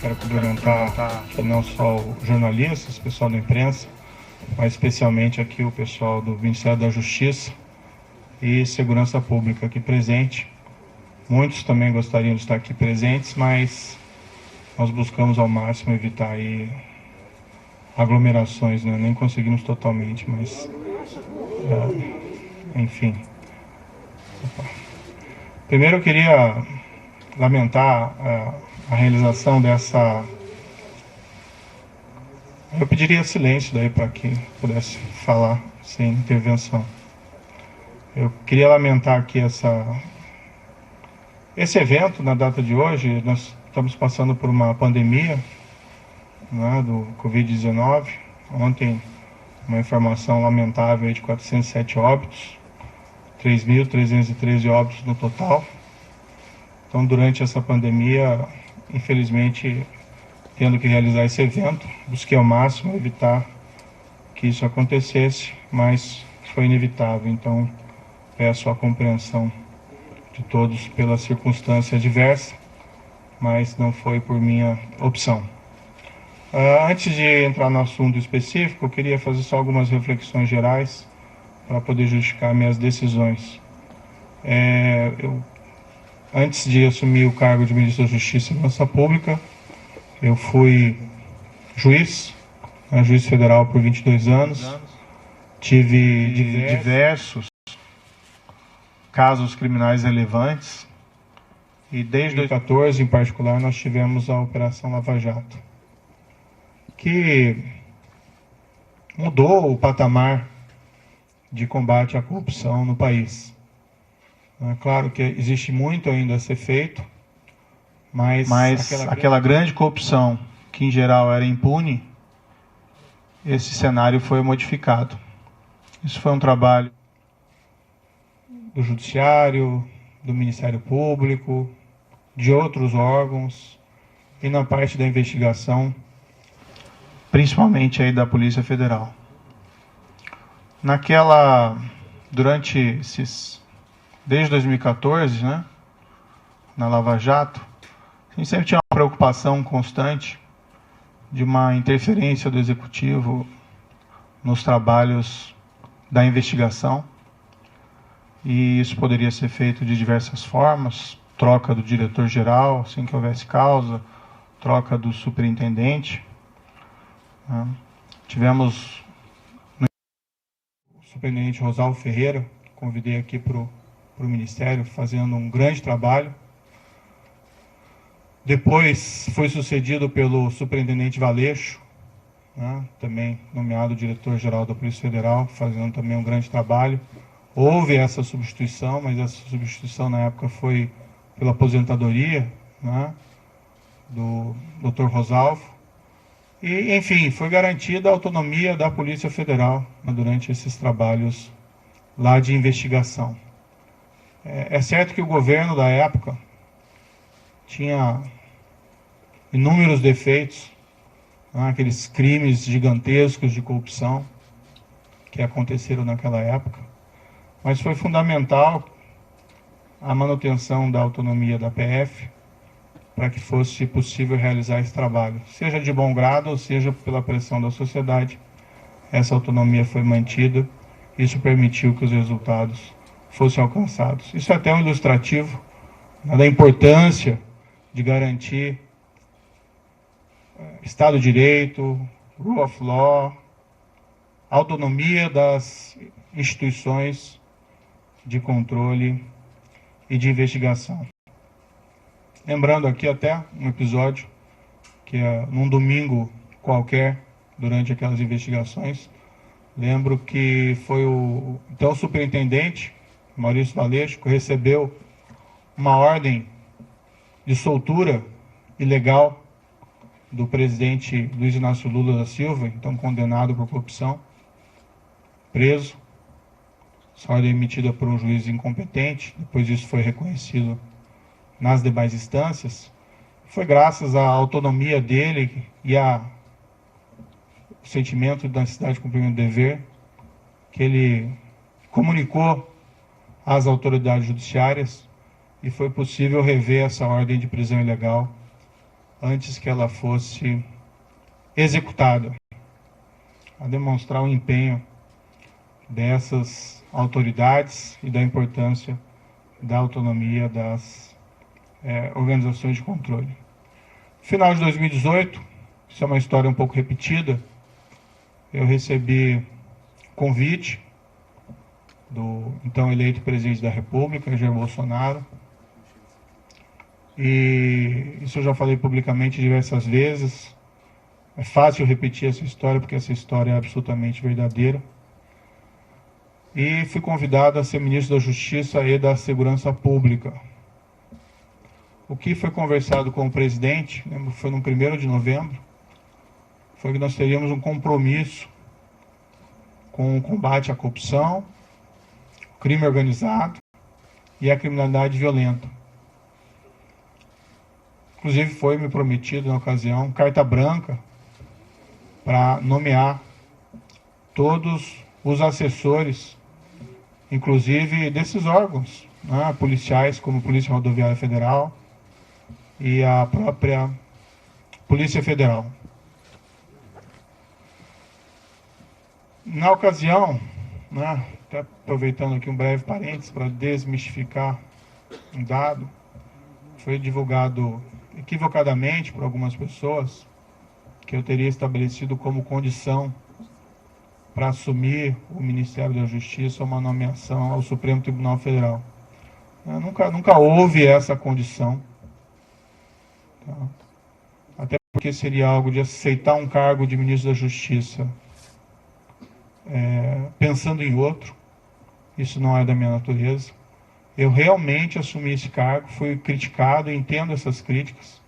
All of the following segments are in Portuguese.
quero cumprimentar aqui não só os jornalistas, o pessoal da imprensa, mas especialmente aqui o pessoal do Ministério da Justiça e Segurança Pública aqui presente. Muitos também gostariam de estar aqui presentes, mas nós buscamos ao máximo evitar aí aglomerações, né? Nem conseguimos totalmente, mas enfim. Primeiro eu queria lamentar a realização dessa... Eu pediria silêncio daí para que pudesse falar sem intervenção. Eu queria lamentar aqui esse evento na data de hoje. Nós estamos passando por uma pandemia, né, do Covid-19. Ontem, uma informação lamentável de 407 óbitos, 3.313 óbitos no total. Então, durante essa pandemia, infelizmente, tendo que realizar esse evento, busquei ao máximo evitar que isso acontecesse, mas foi inevitável. Então, peço a compreensão de todos pela circunstância adversa, mas não foi por minha opção. Antes de entrar no assunto específico, eu queria fazer só algumas reflexões gerais para poder justificar minhas decisões. Antes de assumir o cargo de ministro da Justiça e Segurança Pública, eu fui juiz federal por 22 anos, tive diversos casos criminais relevantes e desde 2014, em particular, nós tivemos a Operação Lava Jato, que mudou o patamar de combate à corrupção no país. É claro que existe muito ainda a ser feito, mas aquela grande corrupção, que em geral era impune, esse cenário foi modificado. Isso foi um trabalho do Judiciário, do Ministério Público, de outros órgãos, e na parte da investigação, principalmente aí da Polícia Federal. Desde 2014, né, na Lava Jato, a gente sempre tinha uma preocupação constante de uma interferência do Executivo nos trabalhos da investigação, e isso poderia ser feito de diversas formas: troca do diretor-geral, assim que houvesse causa, troca do superintendente. Tivemos o superintendente Rosalvo Ferreira, que convidei aqui para o Ministério, fazendo um grande trabalho. Depois foi sucedido pelo superintendente Valeixo, né, também nomeado diretor-geral da Polícia Federal, fazendo também um grande trabalho. Houve essa substituição, mas essa substituição na época foi pela aposentadoria, né, do Dr. Rosalvo. E, enfim, foi garantida a autonomia da Polícia Federal, né, durante esses trabalhos lá de investigação. É certo que o governo da época tinha inúmeros defeitos, né, aqueles crimes gigantescos de corrupção que aconteceram naquela época, mas foi fundamental a manutenção da autonomia da PF para que fosse possível realizar esse trabalho, seja de bom grado ou seja pela pressão da sociedade. Essa autonomia foi mantida, isso permitiu que os resultados fossem alcançados. Isso é até um ilustrativo, né, da importância de garantir Estado de Direito, Rule of Law, autonomia das instituições de controle e de investigação. Lembrando aqui até um episódio que num domingo qualquer, durante aquelas investigações, lembro que foi o então superintendente Maurício Valeixo que recebeu uma ordem de soltura ilegal do presidente Luiz Inácio Lula da Silva, então condenado por corrupção, preso. Essa ordem emitida por um juiz incompetente, depois isso foi reconhecido nas demais instâncias. Foi graças à autonomia dele e ao sentimento da necessidade de cumprir o dever que ele comunicou às autoridades judiciárias e foi possível rever essa ordem de prisão ilegal antes que ela fosse executada, a demonstrar o empenho dessas autoridades e da importância da autonomia das organizações de controle. Final de 2018, isso é uma história um pouco repetida, eu recebi convite do então eleito presidente da República, Jair Bolsonaro, e isso eu já falei publicamente diversas vezes. É fácil repetir essa história, porque essa história é absolutamente verdadeira. E fui convidado a ser ministro da Justiça e da Segurança Pública. O que foi conversado com o presidente, foi no 1º de novembro, foi que nós teríamos um compromisso com o combate à corrupção, crime organizado e a criminalidade violenta. Inclusive foi me prometido na ocasião carta branca para nomear todos os assessores, inclusive desses órgãos, né, policiais, como a Polícia Rodoviária Federal e a própria Polícia Federal. Na ocasião, né, até aproveitando aqui um breve parênteses para desmistificar um dado, foi divulgado equivocadamente por algumas pessoas que eu teria estabelecido como condição para assumir o Ministério da Justiça uma nomeação ao Supremo Tribunal Federal. Nunca houve essa condição. Tá? Até porque seria algo de aceitar um cargo de ministro da Justiça pensando em outro. Isso não é da minha natureza. Eu realmente assumi esse cargo, fui criticado, entendo essas críticas,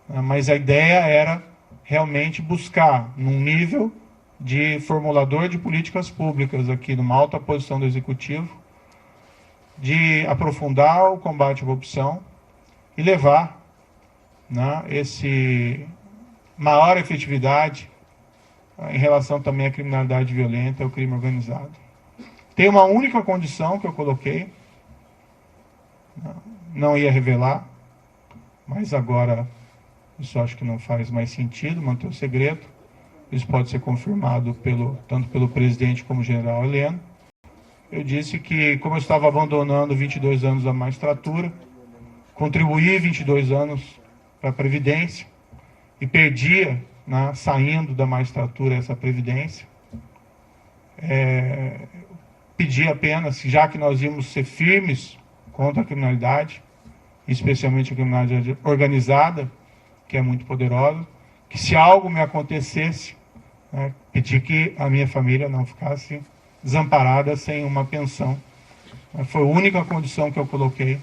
mas a ideia era realmente buscar, num nível de formulador de políticas públicas aqui, numa alta posição do Executivo, de aprofundar o combate à corrupção e levar, né, esse maior efetividade em relação também à criminalidade violenta e ao crime organizado. Tem uma única condição que eu coloquei, não ia revelar, mas agora isso acho que não faz mais sentido, manter o segredo. Isso pode ser confirmado tanto pelo presidente como o general Heleno. Eu disse que, como eu estava abandonando 22 anos da magistratura, contribuí 22 anos para a Previdência e perdia, né, saindo da magistratura, essa Previdência. Pedi apenas, já que nós íamos ser firmes contra a criminalidade, especialmente a criminalidade organizada, que é muito poderosa, que se algo me acontecesse, né, pedi que a minha família não ficasse desamparada sem uma pensão. Foi a única condição que eu coloquei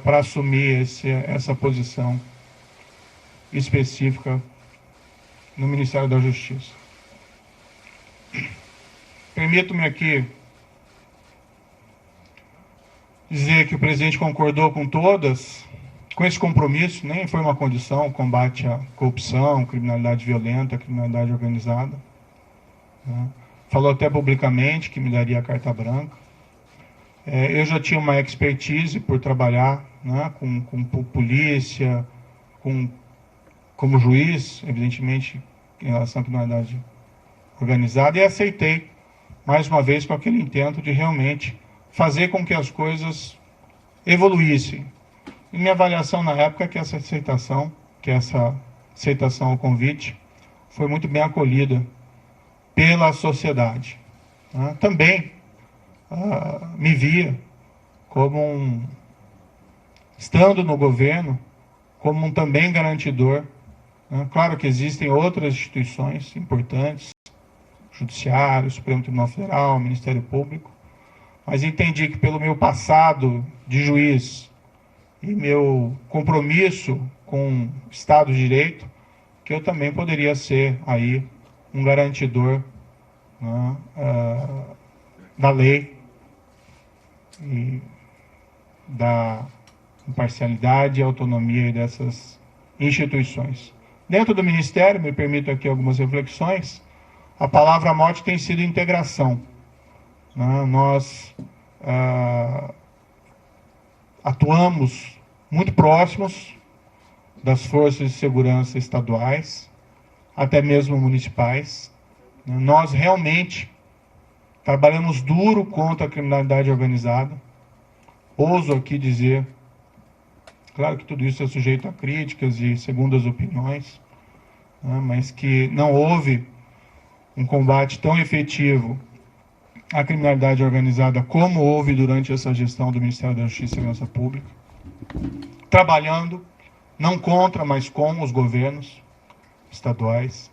para assumir essa posição específica no Ministério da Justiça. Permito-me aqui dizer que o presidente concordou com esse compromisso, nem foi uma condição, o combate à corrupção, criminalidade violenta, criminalidade organizada. Né? Falou até publicamente que me daria a carta branca. Eu já tinha uma expertise por trabalhar, né, com polícia, como juiz, evidentemente, em relação à criminalidade organizada, e aceitei, mais uma vez, com aquele intento de realmente fazer com que as coisas evoluíssem. E minha avaliação na época é que essa aceitação ao convite foi muito bem acolhida pela sociedade. Também me via como estando no governo, como um também garantidor. Claro que existem outras instituições importantes, Judiciário, Supremo Tribunal Federal, Ministério Público, mas entendi que pelo meu passado de juiz e meu compromisso com o Estado de Direito, que eu também poderia ser aí um garantidor, né, da lei e da imparcialidade e autonomia dessas instituições. Dentro do Ministério, me permito aqui algumas reflexões, a palavra mote tem sido integração. Nós atuamos muito próximos das forças de segurança estaduais, até mesmo municipais. Nós realmente trabalhamos duro contra a criminalidade organizada. Ouso aqui dizer, claro que tudo isso é sujeito a críticas e segundas opiniões, mas que não houve um combate tão efetivo à criminalidade organizada como houve durante essa gestão do Ministério da Justiça e Segurança Pública, trabalhando não contra, mas com os governos estaduais.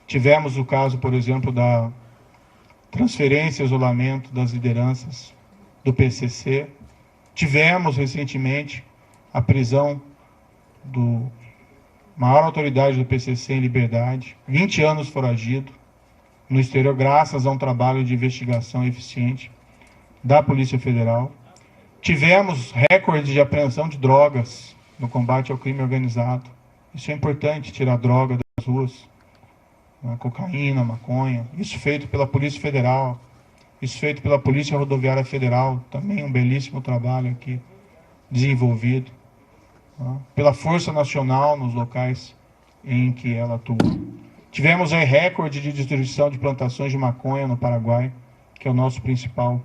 Tivemos o caso, por exemplo, da transferência e isolamento das lideranças do PCC. Tivemos recentemente a prisão do maior autoridade do PCC em liberdade, 20 anos foragido no exterior, graças a um trabalho de investigação eficiente da Polícia Federal. Tivemos recorde de apreensão de drogas no combate ao crime organizado. Isso é importante, tirar droga das ruas, cocaína, maconha. Isso feito pela Polícia Federal, isso feito pela Polícia Rodoviária Federal, também um belíssimo trabalho aqui desenvolvido, pela Força Nacional nos locais em que ela atua. Tivemos aí recorde de destruição de plantações de maconha no Paraguai, que é o nosso principal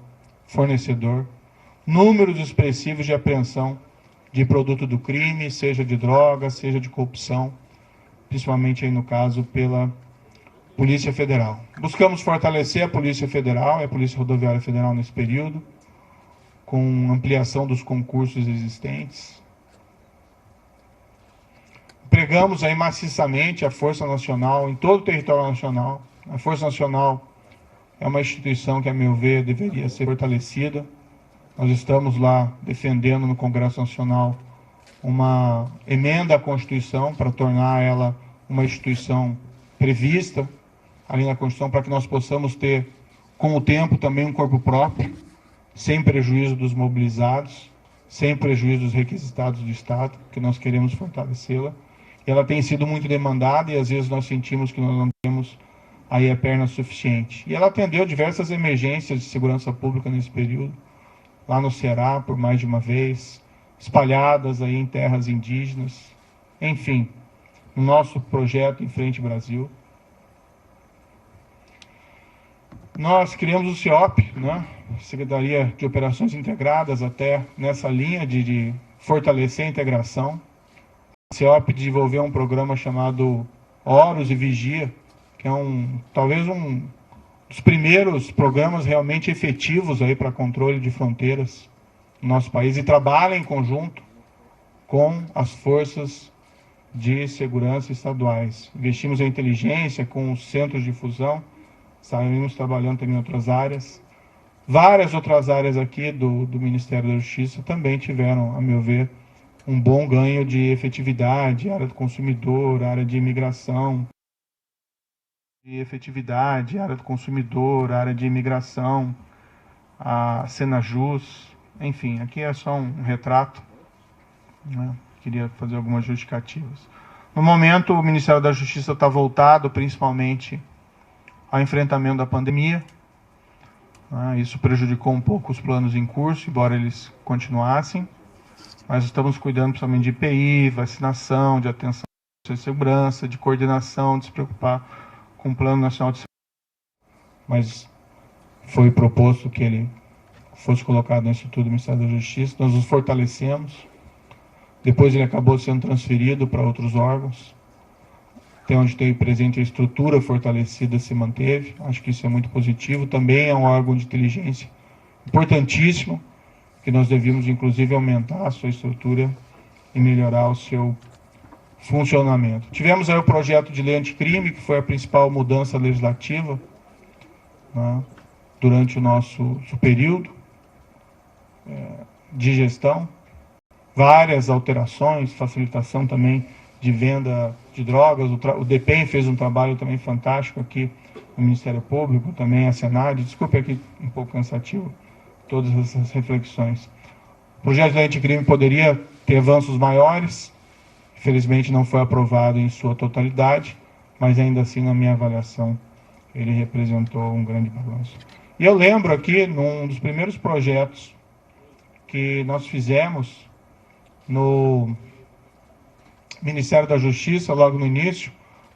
fornecedor. Números expressivos de apreensão de produto do crime, seja de droga, seja de corrupção, principalmente aí no caso pela Polícia Federal. Buscamos fortalecer a Polícia Federal e a Polícia Rodoviária Federal nesse período, com ampliação dos concursos existentes. Empregamos aí maciçamente a Força Nacional em todo o território nacional. A Força Nacional é uma instituição que, a meu ver, deveria ser fortalecida. Nós estamos lá defendendo no Congresso Nacional uma emenda à Constituição para tornar ela uma instituição prevista ali na Constituição, para que nós possamos ter, com o tempo, também um corpo próprio, sem prejuízo dos mobilizados, sem prejuízo dos requisitados do Estado, que nós queremos fortalecê-la. Ela tem sido muito demandada e às vezes nós sentimos que nós não temos aí a perna suficiente. E ela atendeu diversas emergências de segurança pública nesse período, lá no Ceará por mais de uma vez, espalhadas aí em terras indígenas, enfim, no nosso projeto Em Frente Brasil. Nós criamos o CIOP, Secretaria de Operações Integradas, até nessa linha de fortalecer a integração. A CIOP desenvolveu um programa chamado Horus e Vigia, que é talvez um dos primeiros programas realmente efetivos aí para controle de fronteiras no nosso país, e trabalha em conjunto com as forças de segurança estaduais. Investimos em inteligência com os centros de fusão, saímos trabalhando também em outras áreas. Várias outras áreas aqui do Ministério da Justiça também tiveram, a meu ver, um bom ganho de efetividade, área do consumidor, área de imigração, área de imigração, a Senajus, enfim, aqui é só um retrato, queria fazer algumas justificativas. No momento, o Ministério da Justiça está voltado principalmente ao enfrentamento da pandemia. Isso prejudicou um pouco os planos em curso, embora eles continuassem, mas estamos cuidando principalmente de IPI, vacinação, de atenção à segurança, de coordenação, de se preocupar com o Plano Nacional de Saúde. Mas foi proposto que ele fosse colocado no Instituto do Ministério da Justiça, nós nos fortalecemos, depois ele acabou sendo transferido para outros órgãos, até onde teve presente a estrutura fortalecida se manteve, acho que isso é muito positivo. Também é um órgão de inteligência importantíssimo, que nós devíamos inclusive aumentar a sua estrutura e melhorar o seu funcionamento. Tivemos aí o projeto de lei anticrime, que foi a principal mudança legislativa durante o nosso período de gestão. Várias alterações, facilitação também de venda de drogas. O DEPEN fez um trabalho também fantástico aqui no Ministério Público, também a Senad. Desculpe aqui um pouco cansativo todas essas reflexões. O projeto de lei anticrime poderia ter avanços maiores, infelizmente não foi aprovado em sua totalidade, mas ainda assim, na minha avaliação, ele representou um grande avanço. E eu lembro aqui, num dos primeiros projetos que nós fizemos no Ministério da Justiça, logo no início,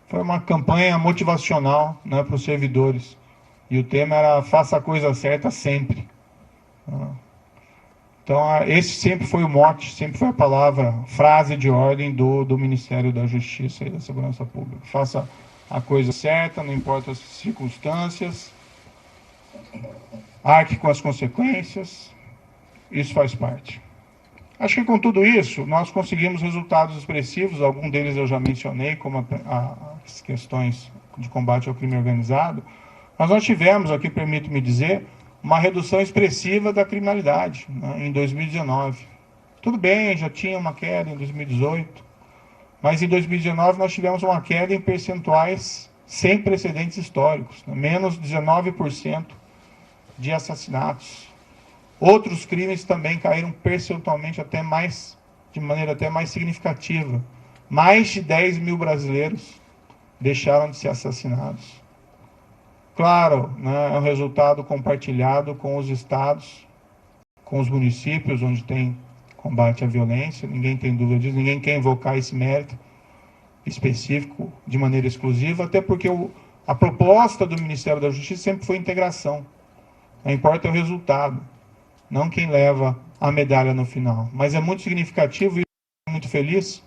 foi uma campanha motivacional, né, para os servidores. E o tema era faça a coisa certa sempre. Então, esse sempre foi o mote, sempre foi a palavra, frase de ordem do Ministério da Justiça e da Segurança Pública. Faça a coisa certa, não importa as circunstâncias, arque com as consequências, isso faz parte. Acho que com tudo isso, nós conseguimos resultados expressivos, alguns deles eu já mencionei, como as questões de combate ao crime organizado, mas nós tivemos, aqui permito-me dizer, uma redução expressiva da criminalidade, né, em 2019. Tudo bem, já tinha uma queda em 2018, mas em 2019 nós tivemos uma queda em percentuais sem precedentes históricos, né, menos 19% de assassinatos. Outros crimes também caíram percentualmente de maneira até mais significativa. Mais de 10 mil brasileiros deixaram de ser assassinados. Claro, né, é um resultado compartilhado com os estados, com os municípios, onde tem combate à violência, ninguém tem dúvida disso, ninguém quer invocar esse mérito específico de maneira exclusiva, até porque a proposta do Ministério da Justiça sempre foi integração. Não importa o resultado, não quem leva a medalha no final. Mas é muito significativo e muito feliz.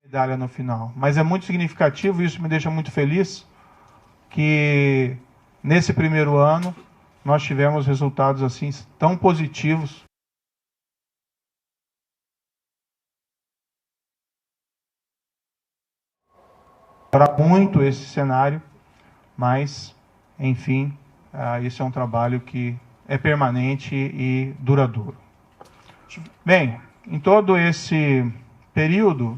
Medalha no final. Mas é muito significativo e isso me deixa muito feliz que nesse primeiro ano nós tivemos resultados assim tão positivos. Para muito esse cenário, mas enfim, isso é um trabalho que é permanente e duradouro. Bem, em todo esse período,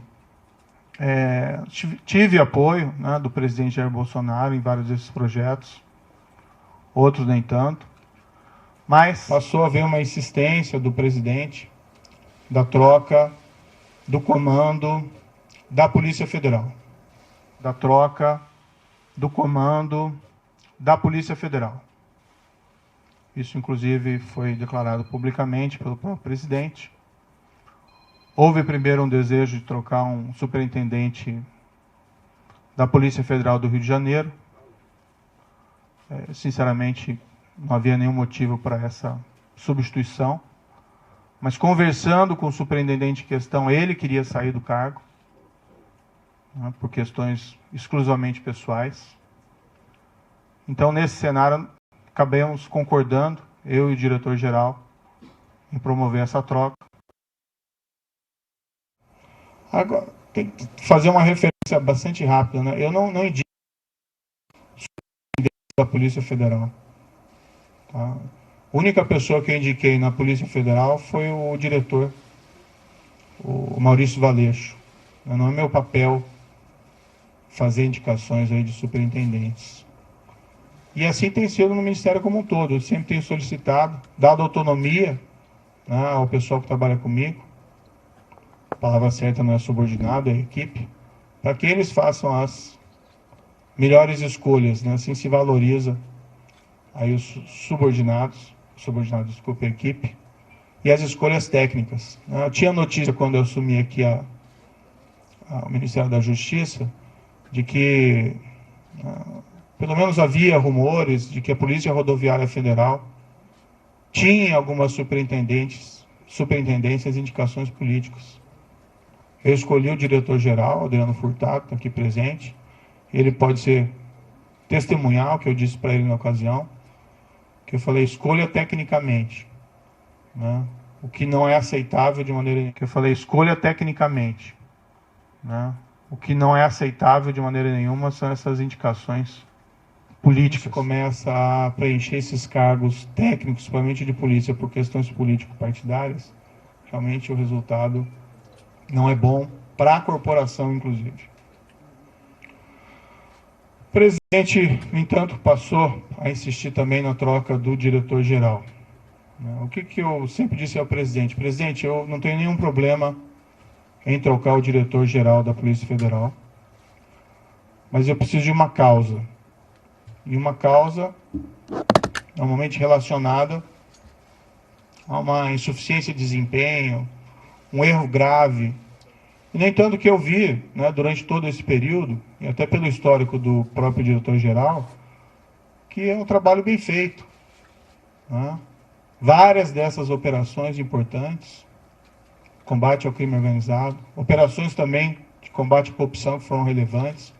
tive apoio, né, do presidente Jair Bolsonaro em vários desses projetos, outros nem tanto, mas passou a haver uma insistência do presidente da troca do comando da Polícia Federal. Da troca do comando da Polícia Federal. Isso, inclusive, foi declarado publicamente pelo próprio presidente. Houve primeiro um desejo de trocar um superintendente da Polícia Federal do Rio de Janeiro. Sinceramente, não havia nenhum motivo para essa substituição. Mas conversando com o superintendente em questão, ele queria sair do cargo, né, por questões exclusivamente pessoais. Então, nesse cenário, acabamos concordando, eu e o diretor-geral, em promover essa troca. Agora, tem que fazer uma referência bastante rápida, né? Eu não indico da Polícia Federal. Tá? A única pessoa que eu indiquei na Polícia Federal foi o diretor, o Maurício Valeixo. Não é meu papel fazer indicações aí de superintendentes. E assim tem sido no Ministério como um todo. Eu sempre tenho solicitado, dado autonomia, né, ao pessoal que trabalha comigo, a palavra certa não é subordinado, é equipe, para que eles façam as melhores escolhas, né? Assim se valoriza aí os subordinados, desculpa, a equipe, e as escolhas técnicas. Eu tinha notícia quando eu assumi aqui o Ministério da Justiça, de que pelo menos havia rumores de que a Polícia Rodoviária Federal tinha algumas superintendências, indicações políticas. Eu escolhi o diretor-geral, Adriano Furtado, aqui presente. Ele pode ser testemunhal, que eu disse para ele na ocasião, que eu falei, escolha tecnicamente. Né? O que não é aceitável de maneira... Que eu falei, escolha tecnicamente. Né? O que não é aceitável de maneira nenhuma são essas indicações políticas. Você começa a preencher esses cargos técnicos, principalmente de polícia, por questões político-partidárias, realmente o resultado não é bom para a corporação, inclusive. O presidente, no entanto, passou a insistir também na troca do diretor-geral. O que eu sempre disse ao presidente? Presidente, eu não tenho nenhum problema em trocar o diretor-geral da Polícia Federal, mas eu preciso de uma causa. E uma causa normalmente relacionada a uma insuficiência de desempenho, um erro grave E, no entanto, o que eu vi, né, durante todo esse período, e até pelo histórico do próprio diretor-geral, que é um trabalho bem feito. Né? Várias dessas operações importantes, combate ao crime organizado, operações também de combate à corrupção que foram relevantes,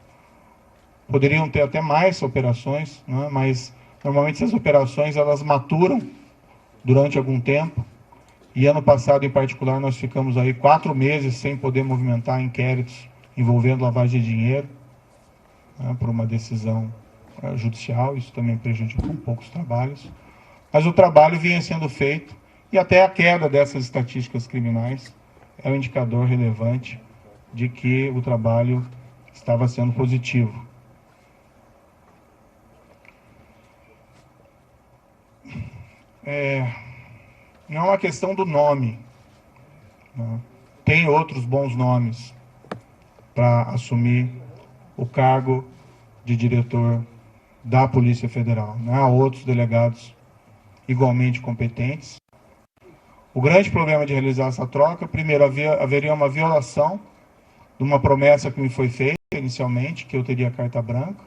poderiam ter até mais operações, né? Mas normalmente essas operações elas maturam durante algum tempo. E ano passado, em particular, nós ficamos aí 4 meses sem poder movimentar inquéritos envolvendo lavagem de dinheiro, né, por uma decisão judicial. Isso também prejudicou um pouco os trabalhos. Mas o trabalho vinha sendo feito e até a queda dessas estatísticas criminais é um indicador relevante de que o trabalho estava sendo positivo. Não é uma questão do nome. Né? Tem outros bons nomes para assumir o cargo de diretor da Polícia Federal. Né? Há outros delegados igualmente competentes. O grande problema de realizar essa troca, primeiro, haveria uma violação de uma promessa que me foi feita inicialmente, que eu teria carta branca.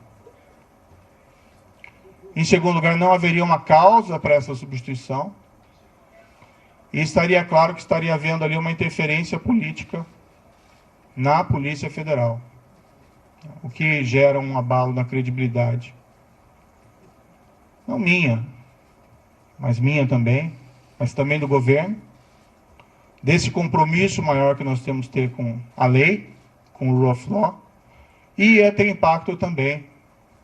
Em segundo lugar, não haveria uma causa para essa substituição. E estaria claro que estaria havendo ali uma interferência política na Polícia Federal, o que gera um abalo na credibilidade. Não minha, mas minha também, mas também do governo, desse compromisso maior que nós temos que ter com a lei, com o rule of law, e ia ter impacto também,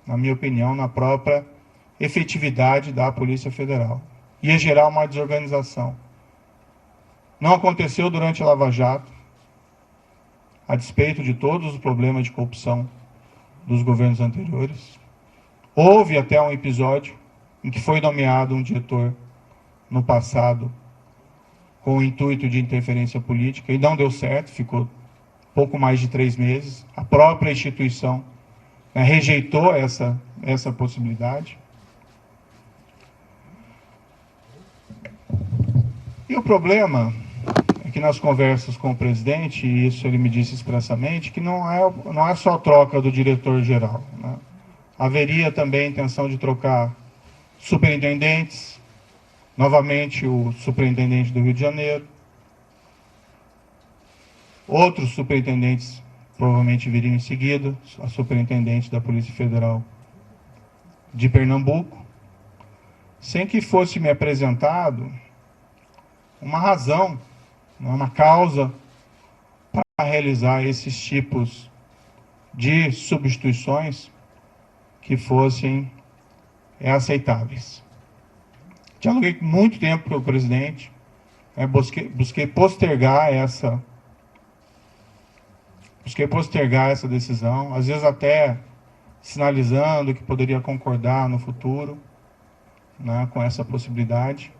na minha opinião, na própria efetividade da Polícia Federal. Ia gerar uma desorganização. Não aconteceu durante a Lava Jato, a despeito de todos os problemas de corrupção dos governos anteriores. Houve até um episódio em que foi nomeado um diretor no passado com o intuito de interferência política e não deu certo, ficou pouco mais de 3 meses. A própria instituição, né, rejeitou essa possibilidade. E o problema é que nas conversas com o presidente, e isso ele me disse expressamente, que não é só a troca do diretor-geral. Né? Haveria também a intenção de trocar superintendentes, novamente o superintendente do Rio de Janeiro, outros superintendentes provavelmente viriam em seguida, a superintendente da Polícia Federal de Pernambuco, sem que fosse me apresentado uma razão, uma causa para realizar esses tipos de substituições que fossem aceitáveis. Dialoguei muito tempo com o presidente, busquei postergar essa decisão, às vezes até sinalizando que poderia concordar no futuro, né, com essa possibilidade.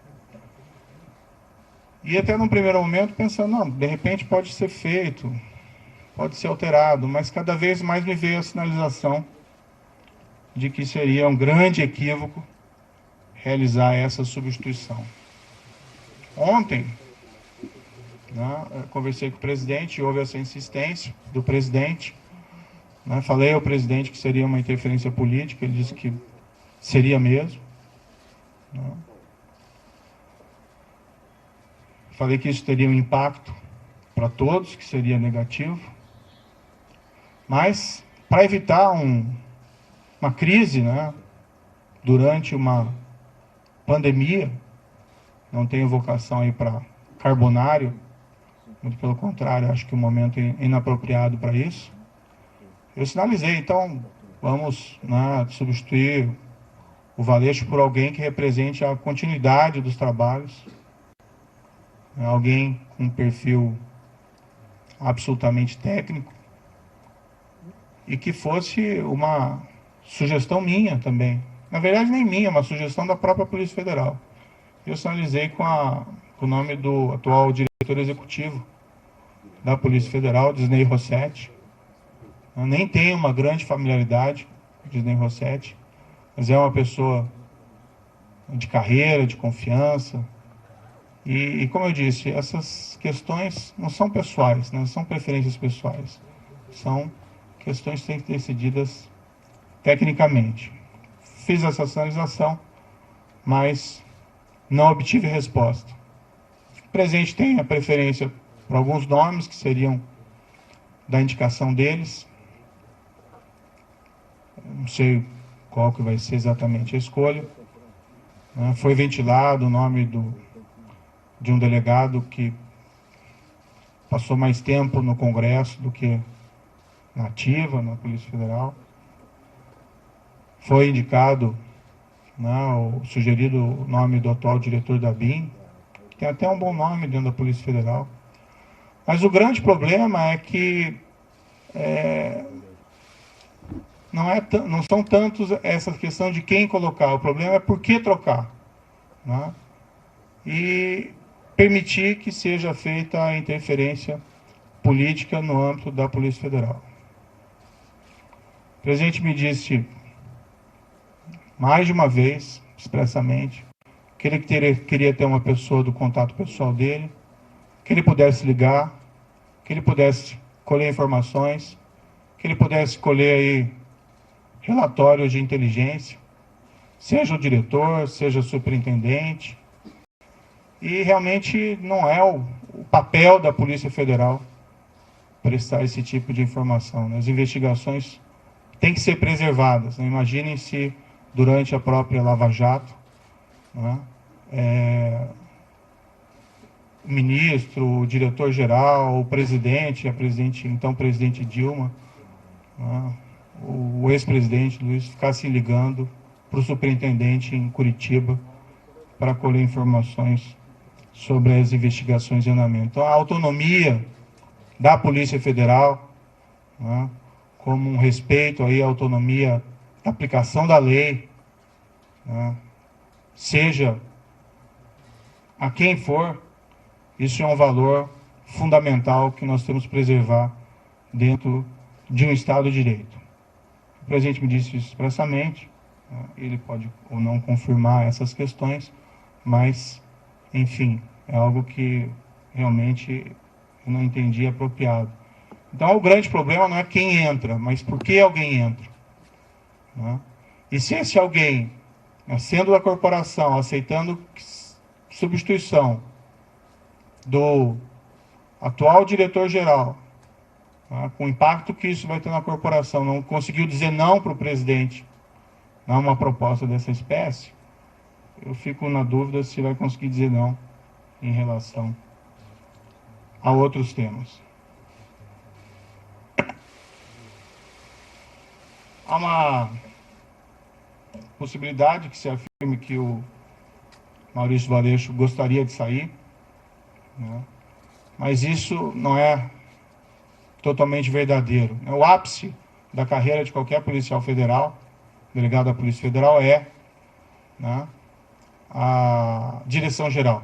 E até num primeiro momento pensando, não, de repente pode ser feito, pode ser alterado, mas cada vez mais me veio a sinalização de que seria um grande equívoco realizar essa substituição. Ontem, né, eu conversei com o presidente, houve essa insistência do presidente, né, falei ao presidente que seria uma interferência política, ele disse que seria mesmo. Né. Falei que isso teria um impacto para todos, que seria negativo. Mas, para evitar uma crise, né, durante uma pandemia, não tenho vocação aí para carbonário, muito pelo contrário, acho que o momento é inapropriado para isso. Eu sinalizei, então, vamos, né, substituir o Valeixo por alguém que represente a continuidade dos trabalhos, alguém com um perfil absolutamente técnico e que fosse uma sugestão minha também. Na verdade, nem minha, uma sugestão da própria Polícia Federal. Eu sinalizei com o nome do atual diretor executivo da Polícia Federal, Disney Rossetti. Eu nem tenho uma grande familiaridade com Disney Rossetti, mas é uma pessoa de carreira, de confiança, E como eu disse, essas questões não são pessoais, não são preferências pessoais, são questões que têm que ser decididas tecnicamente. Fiz essa sinalização, mas não obtive resposta. O presidente tem a preferência por alguns nomes que seriam da indicação deles. Não sei qual que vai ser exatamente a escolha. Foi ventilado o nome de um delegado que passou mais tempo no Congresso do que na ativa, na Polícia Federal. Foi indicado, o sugerido nome do atual diretor da BIM, que tem até um bom nome dentro da Polícia Federal. Mas o grande problema é que não são tantos essa questão de quem colocar, o problema é por que trocar. Né? E permitir que seja feita a interferência política no âmbito da Polícia Federal. O presidente me disse mais de uma vez, expressamente, que ele queria ter uma pessoa do contato pessoal dele, que ele pudesse ligar, que ele pudesse colher informações, que ele pudesse colher aí relatórios de inteligência, seja o diretor, seja o superintendente. E realmente não é o papel da Polícia Federal prestar esse tipo de informação. Né? As investigações têm que ser preservadas. Né? Imaginem se durante a própria Lava Jato, né, o ministro, o diretor-geral, o presidente, então presidente Dilma, né, o ex-presidente Luiz ficassem ligando para o superintendente em Curitiba para colher informações sobre as investigações em andamento. Então, a autonomia da Polícia Federal, né, como um respeito aí à autonomia da aplicação da lei, né, seja a quem for, isso é um valor fundamental que nós temos que preservar dentro de um Estado de Direito. O presidente me disse isso expressamente, né, ele pode ou não confirmar essas questões, mas, enfim, é algo que realmente eu não entendi apropriado. Então, o grande problema não é quem entra, mas por que alguém entra. Né? E se esse alguém, sendo da corporação, aceitando substituição do atual diretor-geral, com o impacto que isso vai ter na corporação, não conseguiu dizer não para o presidente, não uma proposta dessa espécie, eu fico na dúvida se vai conseguir dizer não em relação a outros temas. Há uma possibilidade que se afirme que o Maurício Valeixo gostaria de sair, né? Mas isso não é totalmente verdadeiro. O ápice da carreira de qualquer policial federal, delegado da Polícia Federal, é, né, a direção-geral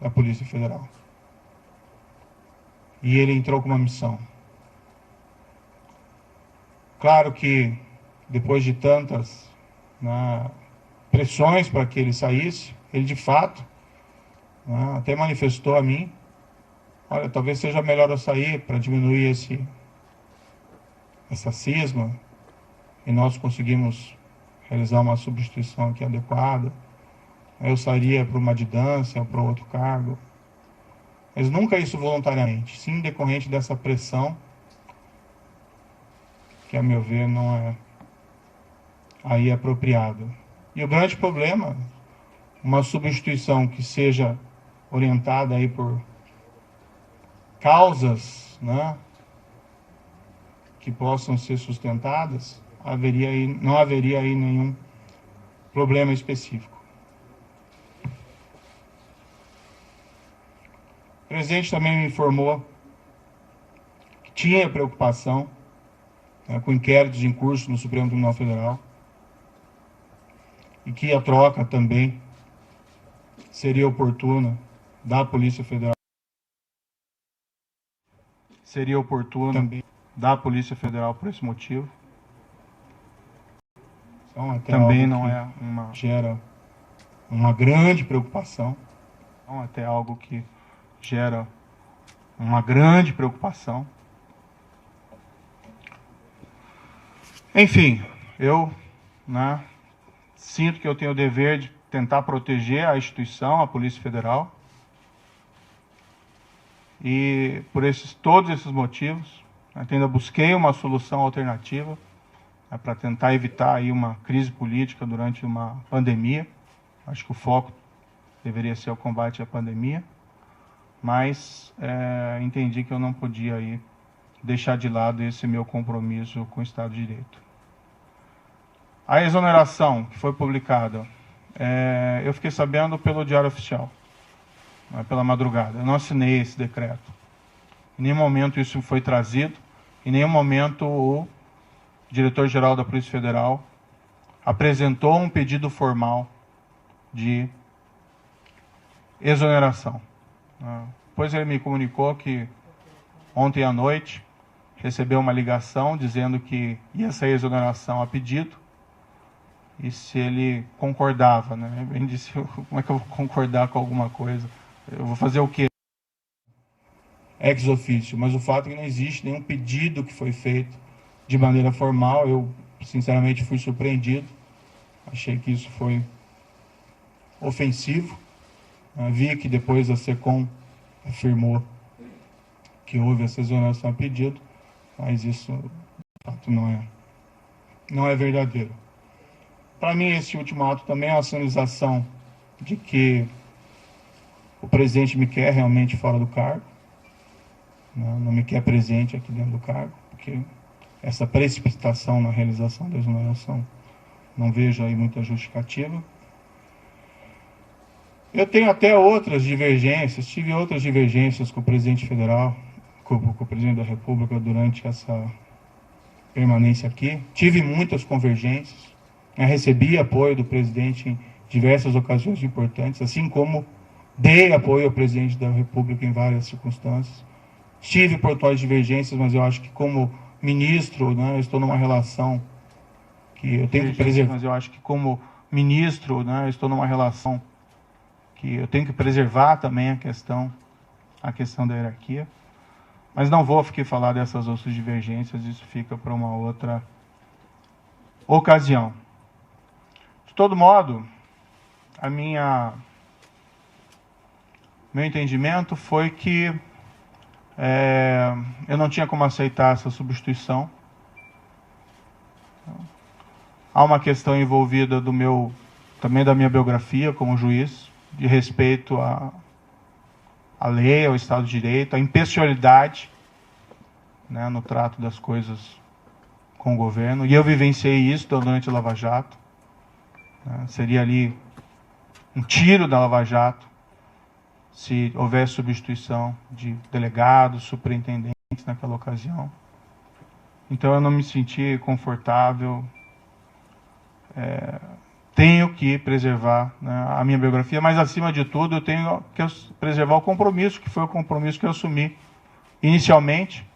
da Polícia Federal. E ele entrou com uma missão. Claro que, depois de tantas, né, pressões para que ele saísse, ele de fato, né, até manifestou a mim, olha, talvez seja melhor eu sair para diminuir essa cisma, e nós conseguimos realizar uma substituição aqui adequada. Eu sairia para uma distância ou para outro cargo. Mas nunca isso voluntariamente, sim decorrente dessa pressão, que a meu ver não é aí apropriada. E o grande problema, uma substituição que seja orientada aí por causas, né, que possam ser sustentadas, não haveria aí nenhum problema específico. O presidente também me informou que tinha preocupação, né, com inquéritos em curso no Supremo Tribunal Federal e que a troca também seria oportuna da Polícia Federal. Seria oportuna também da Polícia Federal por esse motivo. Então, até também não é gera uma grande preocupação. até algo que gera uma grande preocupação. Enfim, eu, né, sinto que eu tenho o dever de tentar proteger a instituição, a Polícia Federal. E por todos esses motivos, ainda busquei uma solução alternativa, né, para tentar evitar aí uma crise política durante uma pandemia. Acho que o foco deveria ser o combate à pandemia, mas entendi que eu não podia aí deixar de lado esse meu compromisso com o Estado de Direito. A exoneração que foi publicada, eu fiquei sabendo pelo Diário Oficial, pela madrugada. Eu não assinei esse decreto. Em nenhum momento isso foi trazido, em nenhum momento o diretor-geral da Polícia Federal apresentou um pedido formal de exoneração. Depois ele me comunicou que ontem à noite recebeu uma ligação dizendo que ia sair exoneração a pedido, e se ele concordava, né? Ele disse, como é que eu vou concordar com alguma coisa? Eu vou fazer o quê? Ex officio, mas o fato é que não existe nenhum pedido que foi feito de maneira formal. Eu, sinceramente, fui surpreendido. Achei que isso foi ofensivo. Vi que depois a SECOM afirmou que houve essa exoneração a pedido, mas isso, de fato, não é verdadeiro. Para mim, esse último ato também é uma sinalização de que o presidente me quer realmente fora do cargo, não me quer presente aqui dentro do cargo, porque essa precipitação na realização da exoneração não vejo aí muita justificativa. Eu tenho até outras divergências, tive outras divergências com o presidente federal, com o presidente da República durante essa permanência aqui. Tive muitas convergências. Recebi apoio do presidente em diversas ocasiões importantes, assim como dei apoio ao presidente da República em várias circunstâncias. Tive pontuais divergências, mas eu acho que como ministro, né, eu estou numa relação que eu tenho que preservar. Mas eu acho que como ministro, né, eu estou numa relação que eu tenho que preservar também a questão da hierarquia. Mas não vou aqui falar dessas outras divergências, isso fica para uma outra ocasião. De todo modo, meu entendimento foi que eu não tinha como aceitar essa substituição. Há uma questão envolvida também da minha biografia como juiz, de respeito à lei, ao Estado de Direito, à impessoalidade, né, no trato das coisas com o governo. E eu vivenciei isso durante a Lava Jato. Seria ali um tiro da Lava Jato se houvesse substituição de delegados, superintendentes naquela ocasião. Então eu não me senti confortável. Tenho que preservar, né, a minha biografia, mas acima de tudo eu tenho que preservar o compromisso, que foi o compromisso que eu assumi inicialmente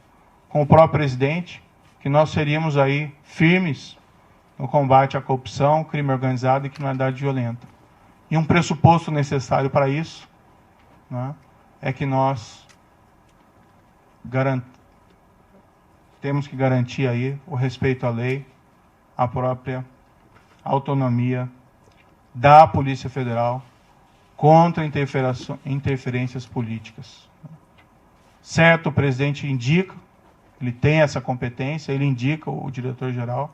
com o próprio presidente, que nós seríamos aí firmes no combate à corrupção, crime organizado e criminalidade violenta. E um pressuposto necessário para isso, né, é que nós temos que garantir aí o respeito à lei, a própria autonomia da Polícia Federal contra interferências políticas. Certo, o presidente indica, ele tem essa competência, ele indica o diretor-geral,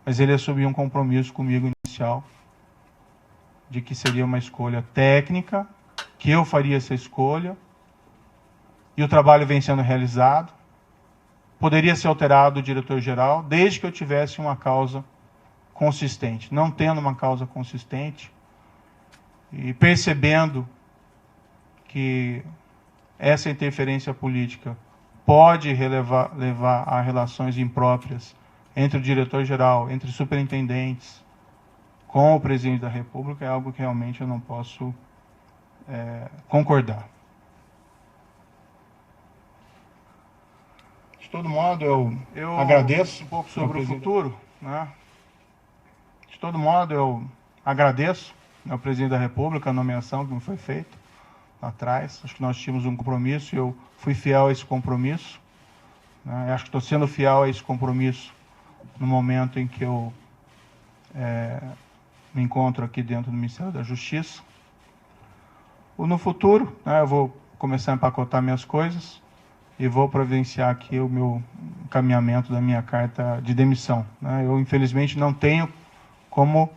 mas ele assumiu um compromisso comigo inicial de que seria uma escolha técnica, que eu faria essa escolha, e o trabalho vem sendo realizado. Poderia ser alterado o diretor-geral, desde que eu tivesse uma causa consistente. Não tendo uma causa consistente, e percebendo que essa interferência política pode levar a relações impróprias entre o diretor-geral, entre superintendentes, com o presidente da República, é algo que realmente eu não posso concordar. De todo modo, eu agradeço um pouco sobre o futuro, né? De todo modo, eu agradeço ao presidente da República a nomeação que me foi feita. lá atrás. Acho que nós tínhamos um compromisso e eu fui fiel a esse compromisso. Né? Acho que estou sendo fiel a esse compromisso no momento em que eu me encontro aqui dentro do Ministério da Justiça. No futuro, né, eu vou começar a empacotar minhas coisas e vou providenciar aqui o meu encaminhamento da minha carta de demissão. Né? Eu, infelizmente, não tenho como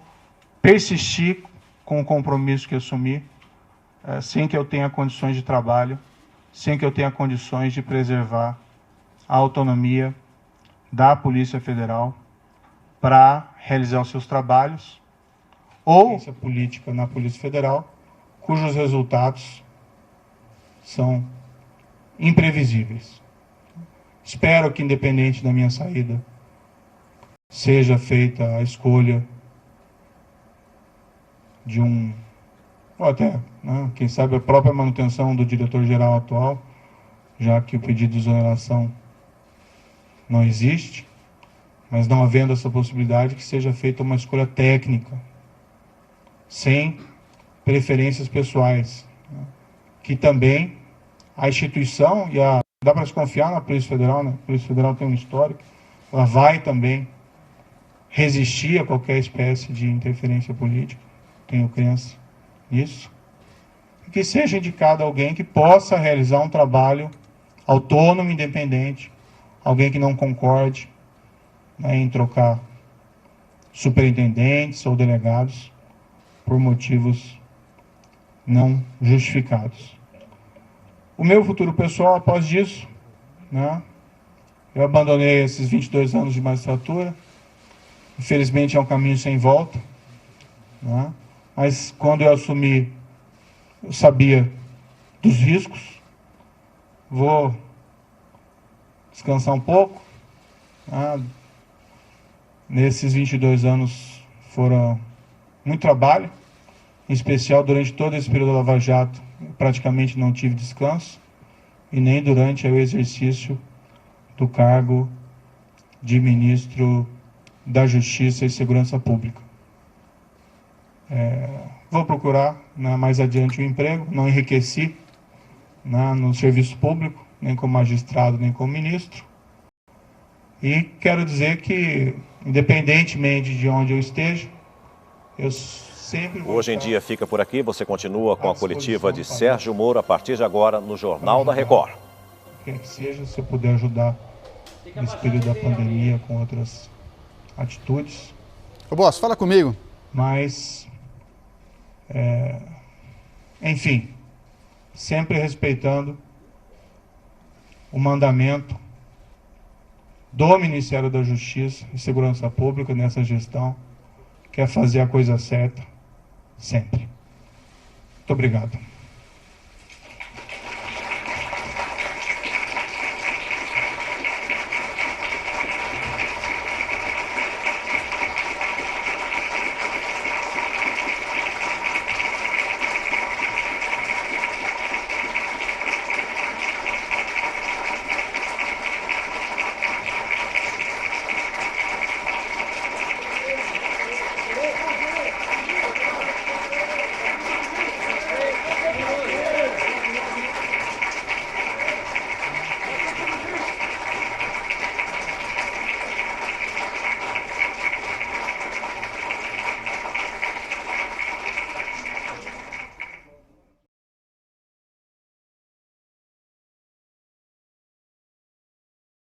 persistir com o compromisso que assumi sem que eu tenha condições de trabalho, sem que eu tenha condições de preservar a autonomia da Polícia Federal para realizar os seus trabalhos, ou essa política na Polícia Federal, cujos resultados são imprevisíveis. Espero que, independente da minha saída, seja feita a escolha de ou até, né, quem sabe, a própria manutenção do diretor-geral atual, já que o pedido de exoneração não existe, mas não havendo essa possibilidade, que seja feita uma escolha técnica, sem preferências pessoais, né, que também a instituição dá para se confiar na Polícia Federal, né? A Polícia Federal tem um histórico, ela vai também resistir a qualquer espécie de interferência política, tenho crença nisso, e que seja indicado alguém que possa realizar um trabalho autônomo, independente, alguém que não concorde, né, em trocar superintendentes ou delegados por motivos não justificados. O meu futuro pessoal, após isso, né, eu abandonei esses 22 anos de magistratura, infelizmente é um caminho sem volta, né, mas quando eu assumi, eu sabia dos riscos, vou descansar um pouco, né. Nesses 22 anos foram muito trabalho, em especial durante todo esse período da Lava Jato, praticamente não tive descanso, e nem durante o exercício do cargo de ministro da Justiça e Segurança Pública. Vou procurar, né, mais adiante um emprego, não enriqueci, né, no serviço público, nem como magistrado, nem como ministro. E quero dizer que, independentemente de onde eu esteja, eu sempre vou Hoje em dia fica por aqui, você continua com a coletiva de Sérgio Moro a partir de agora no Jornal da Record. Quer que seja, se eu puder ajudar nesse período da pandemia com outras atitudes. Ô Boss, fala comigo. Mas, enfim, sempre respeitando o mandamento do Ministério da Justiça e Segurança Pública nessa gestão, que é fazer a coisa certa sempre. Muito obrigado.